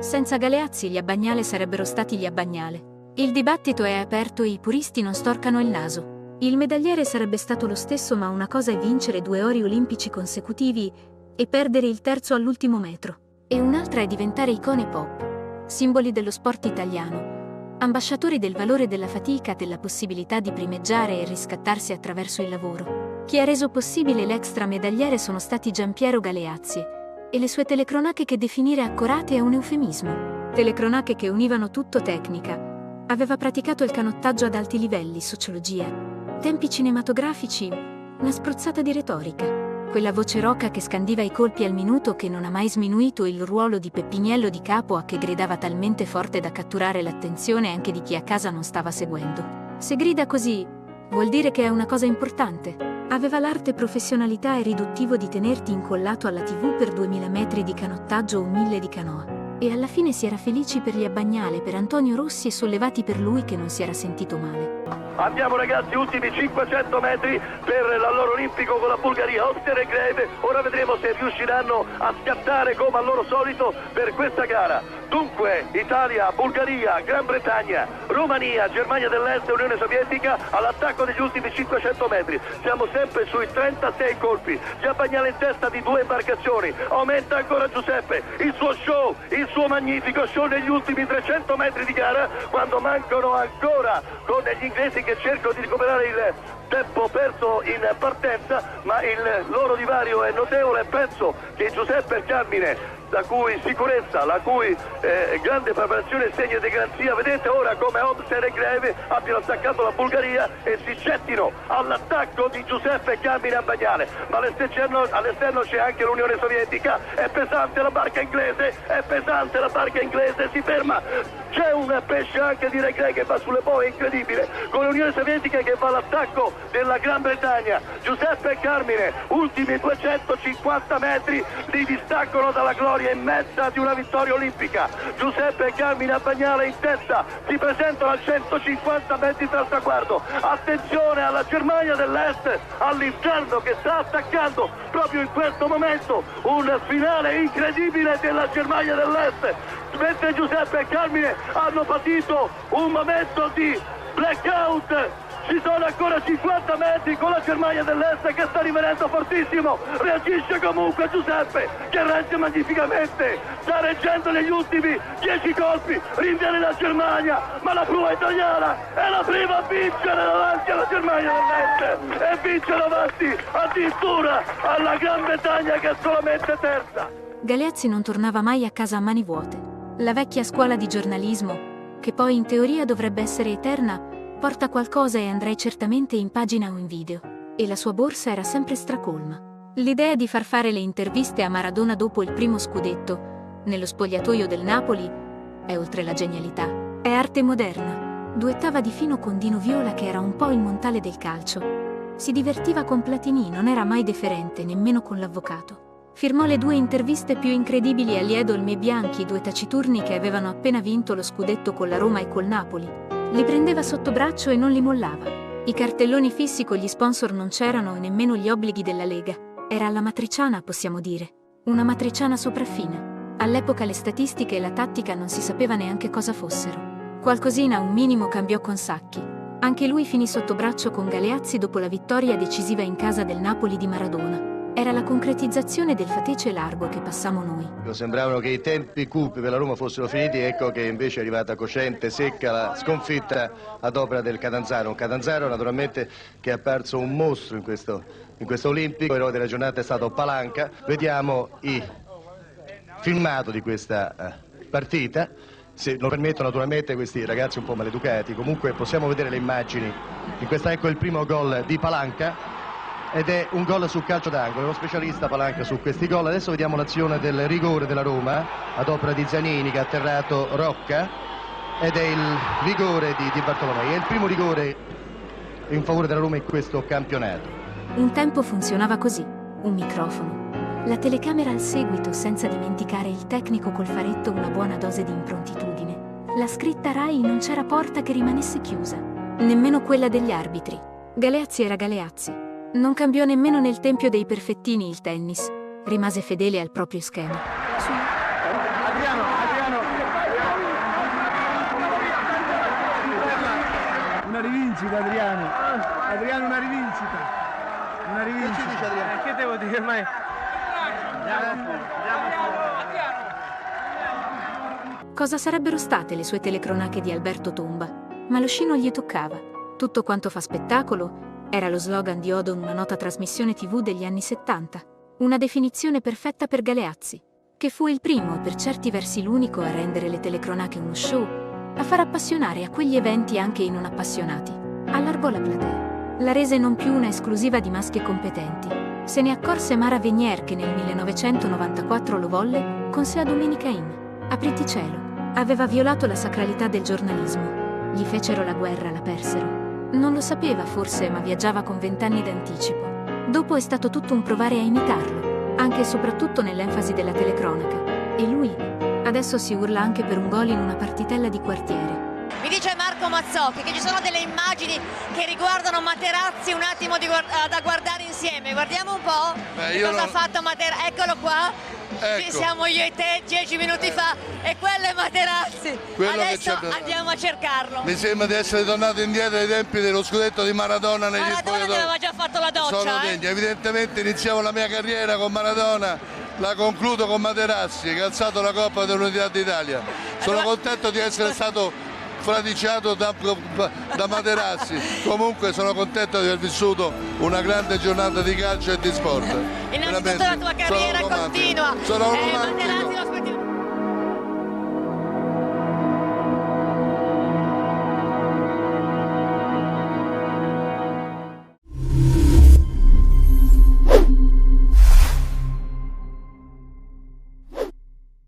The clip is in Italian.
Senza Galeazzi gli Abbagnale sarebbero stati gli Abbagnale. Il dibattito è aperto e i puristi non storcano il naso. Il medagliere sarebbe stato lo stesso, ma una cosa è vincere 2 ori olimpici consecutivi e perdere il terzo all'ultimo metro. E un'altra è diventare icone pop, simboli dello sport italiano, ambasciatori del valore della fatica, della possibilità di primeggiare e riscattarsi attraverso il lavoro. Chi ha reso possibile l'extra medagliere sono stati Giampiero Galeazzi e le sue telecronache, che definire accorate è un eufemismo. Telecronache che univano tutto tecnica. Aveva praticato il canottaggio ad alti livelli, sociologia, tempi cinematografici, una spruzzata di retorica. Quella voce roca che scandiva i colpi al minuto, che non ha mai sminuito il ruolo di Peppiniello di capo, a che gridava talmente forte da catturare l'attenzione anche di chi a casa non stava seguendo. Se grida così, vuol dire che è una cosa importante. Aveva l'arte, professionalità e riduttivo di tenerti incollato alla TV per 2000 metri di canottaggio o 1000 di canoa. E alla fine si era felici per gli Abbagnale, per Antonio Rossi, e sollevati per lui, che non si era sentito male. Andiamo ragazzi, ultimi 500 metri per l'alloro olimpico con la Bulgaria, Oster e Greve. Ora vedremo se riusciranno a scattare come al loro solito per questa gara. Dunque, Italia, Bulgaria, Gran Bretagna, Romania, Germania dell'Est e Unione Sovietica all'attacco degli ultimi 500 metri. Siamo sempre sui 36 colpi. Gli Abbagnale in testa di 2 imbarcazioni. Aumenta ancora Giuseppe, il suo show, il suo magnifico show negli ultimi 300 metri di gara, quando mancano ancora, con gli inglesi che cercano di recuperare il tempo perso in partenza, ma il loro divario è notevole. Penso che Giuseppe Carmine, la cui sicurezza, la cui grande preparazione segno di garanzia, vedete ora come Oster e Greve abbiano attaccato la Bulgaria e si gettino all'attacco di Giuseppe Carmine Abbagnale. Ma all'esterno c'è anche l'Unione Sovietica, è pesante la barca inglese, si ferma. C'è un pesce anche di Regre che va sulle boe, incredibile, con l'Unione Sovietica che va all'attacco della Gran Bretagna. Giuseppe Carmine, ultimi 250 metri, li distaccano dalla gloria immensa di una vittoria olimpica. Giuseppe Carmine Abbagnale in testa, si presentano a 150 metri dal traguardo. Attenzione alla Germania dell'Est all'interno, che sta attaccando proprio in questo momento un finale incredibile della Germania dell'Est, mentre Giuseppe e Carmine hanno patito un momento di blackout. Ci sono ancora 50 metri con la Germania dell'Est che sta rimanendo fortissimo. Reagisce comunque Giuseppe, che regge magnificamente, sta reggendo negli ultimi 10 colpi. Rinviene la Germania, ma la prua italiana è la prima a vincere davanti alla Germania dell'Est e vince davanti addirittura alla Gran Bretagna, che è solamente terza. Galeazzi non tornava mai a casa a mani vuote. La vecchia scuola di giornalismo, che poi in teoria dovrebbe essere eterna, porta qualcosa e andrei certamente in pagina o in video. E la sua borsa era sempre stracolma. L'idea di far fare le interviste a Maradona dopo il primo scudetto, nello spogliatoio del Napoli, è oltre la genialità. È arte moderna. Duettava di fino con Dino Viola, che era un po' il Montale del calcio. Si divertiva con Platini, non era mai deferente, nemmeno con l'avvocato. Firmò le 2 interviste più incredibili agli Edolmi e Bianchi, 2 taciturni che avevano appena vinto lo scudetto con la Roma e col Napoli. Li prendeva sotto braccio e non li mollava. I cartelloni fissi con gli sponsor non c'erano e nemmeno gli obblighi della Lega. Era alla matriciana, possiamo dire. Una matriciana sopraffina. All'epoca le statistiche e la tattica non si sapeva neanche cosa fossero. Qualcosina, un minimo, cambiò con Sacchi. Anche lui finì sotto braccio con Galeazzi dopo la vittoria decisiva in casa del Napoli di Maradona. Era la concretizzazione del fatece largo che passammo noi. Sembravano che i tempi cupi per la Roma fossero finiti, ecco che invece è arrivata cocente, secca la sconfitta ad opera del Catanzaro. Un Catanzaro naturalmente che è apparso un mostro in questo Olimpico. L'eroe della giornata è stato Palanca. Vediamo il filmato di questa partita. Se lo permettono naturalmente questi ragazzi un po' maleducati, comunque possiamo vedere le immagini. In questa ecco il primo gol di Palanca. Ed è un gol sul calcio d'angolo, è uno specialista Palanca su questi gol. Adesso vediamo l'azione del rigore della Roma ad opera di Zanini, che ha atterrato Rocca, ed è il rigore di Bartolomei. È il primo rigore in favore della Roma in questo campionato. Un tempo funzionava così: un microfono, la telecamera al seguito, senza dimenticare il tecnico col faretto, una buona dose di improntitudine. La scritta Rai, non c'era porta che rimanesse chiusa, nemmeno quella degli arbitri. Galeazzi era Galeazzi. Non cambiò nemmeno nel tempio dei perfettini il tennis. Rimase fedele al proprio schema. Adriano, rivincita, Adriano. Adriano, una rivincita. Una rivincita. Che ci dice Adriano? Che devo dire ormai? Cosa sarebbero state le sue telecronache di Alberto Tomba? Ma lo sci non gli toccava. Tutto quanto fa spettacolo era lo slogan di Odon, una nota trasmissione TV degli anni 70. Una definizione perfetta per Galeazzi, che fu il primo e per certi versi l'unico a rendere le telecronache uno show, a far appassionare a quegli eventi anche i non appassionati. Allargò la platea. La rese non più una esclusiva di maschi competenti. Se ne accorse Mara Venier, che nel 1994 lo volle con sé a Domenica In. Apriti cielo. Aveva violato la sacralità del giornalismo. Gli fecero la guerra, la persero. Non lo sapeva forse, ma viaggiava con 20 anni d'anticipo. Dopo è stato tutto un provare a imitarlo, anche e soprattutto nell'enfasi della telecronaca. E lui adesso si urla anche per un gol in una partitella di quartiere. Mi dice Marco Mazzocchi che ci sono delle immagini che riguardano Materazzi, un attimo da guardare insieme. Guardiamo un po' cosa ha fatto Materazzi. Eccolo qua. Ecco. Ci siamo io e te 10 minuti fa e quello è Materazzi. Adesso andiamo a cercarlo. Mi sembra di essere tornato indietro ai tempi dello scudetto di Maradona negli Maradona spogliatoi. aveva già fatto la doccia. Sono degno. Evidentemente iniziavo la mia carriera con Maradona, la concludo con Materazzi che ha alzato la Coppa dell'Unità d'Italia. Sono contento di essere stato fradiciato da Materazzi. Comunque sono contento di aver vissuto una grande giornata di calcio e di sport. Innanzitutto la tua carriera continua. Sono romantico.